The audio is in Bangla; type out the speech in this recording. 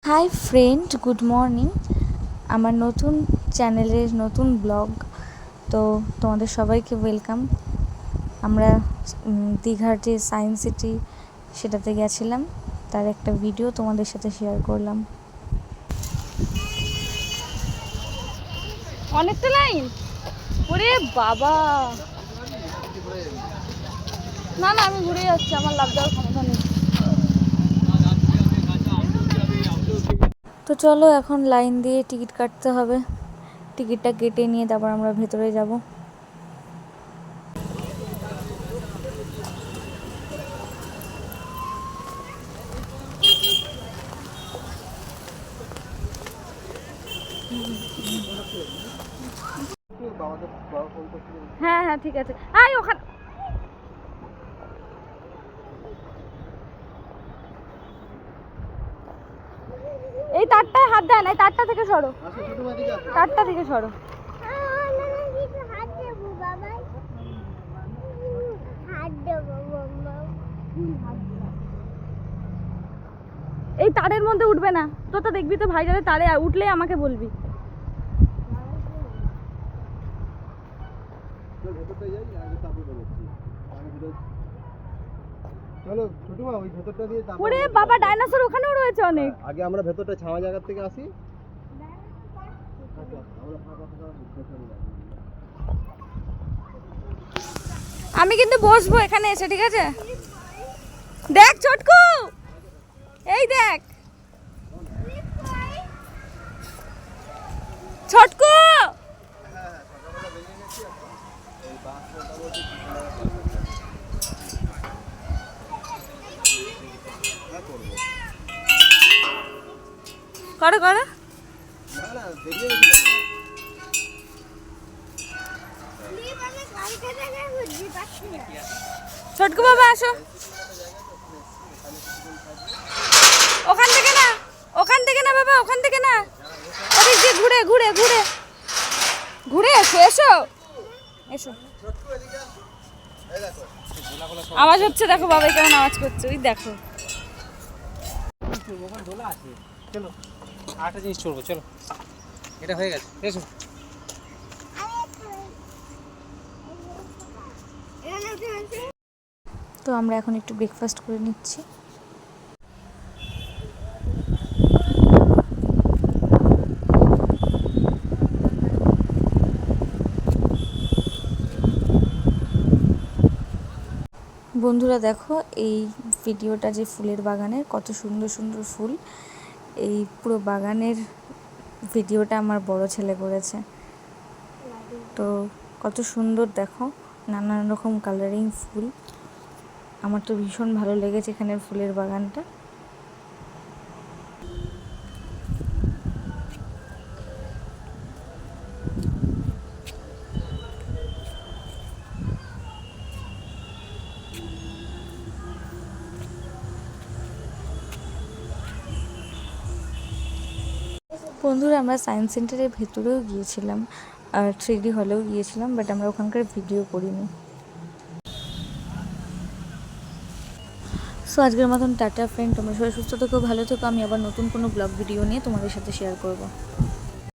Hi friend, good morning. আমার নতুন চ্যানেলের নতুন ব্লগ, তো তোমাদের সবাইকে ওয়েলকাম। আমরা দীঘার যে সায়েন্স সিটি সেটাতে গেছিলাম, তার একটা ভিডিও তোমাদের সাথে শেয়ার করলাম। অনেকটা লাইন, ওরে বাবা। না না, আমি ঘুরে যাচ্ছি, আমার লাভ দেওয়ার ক্ষমতা নেই। তো চলো, এখন লাইন দিয়ে টিকিট কাটতে হবে। টিকিটটা কেটে নিয়ে তারপর আমরা ভেতরে যাব। হ্যাঁ হ্যাঁ, ঠিক আছে। ওখানে এই তারটায় হাত দেয় না, এই তারটা থেকে সরো, তারটা থেকে সরো। এই তারের মধ্যে উঠবে না, তো দেখবি তো ভাই, যাতে তারে উঠলেই আমাকে বলবি। চলো ছোটমা, ওই ভেতরটা দিয়ে ওরে বাবা, ডাইনোসর ওখানেও রয়েছে অনেক। আগে আমরা ভেতরটা ছাওয়া জায়গা থেকে আসি। আমি কিন্তু বসবো এখানে এসে, ঠিক আছে? দেখ ছোটকু, এই দেখ ছোটকু। করে করে ছোটকু বাবা আসো। ওখান থেকে না, ওখান থেকে না বাবা, ওখান থেকে না, ওদিক দিয়ে ঘুরে ঘুরে ঘুরে ঘুরে এসো, এসো এসো। আওয়াজ হচ্ছে, দেখো বাবা কেমন আওয়াজ করছে, ওই দেখো। চলো আরেকটা জিনিস চলবো, চলো এটা হয়ে গেছে, এসো। তো আমরা এখন একটু ব্রেকফাস্ট করে নিচ্ছি। বন্ধুরা দেখো, এই ভিডিওটা যে ফুলের বাগানের, কত সুন্দর সুন্দর ফুল। এই পুরো বাগানের ভিডিওটা আমার বড় ছেলে করেছে। তো কত সুন্দর দেখো, নানান রকম কালারিং ফুল। আমার তো ভীষণ ভালো লেগেছে এখানের ফুলের বাগানটা। বন্ধুরা, আমরা সায়েন্স সেন্টারের ভেতরেও গিয়েছিলাম আর 3D হলেও গিয়েছিলাম, বাট আমরা ওখানকার ভিডিও করিনি। সো আজকের মতন টাটা ফ্রেন্ড, তোমরা সবাই সুস্থ থেকো, ভালো থেকো। আমি আবার নতুন কোনো ব্লগ ভিডিও নিয়ে তোমাদের সাথে শেয়ার করব।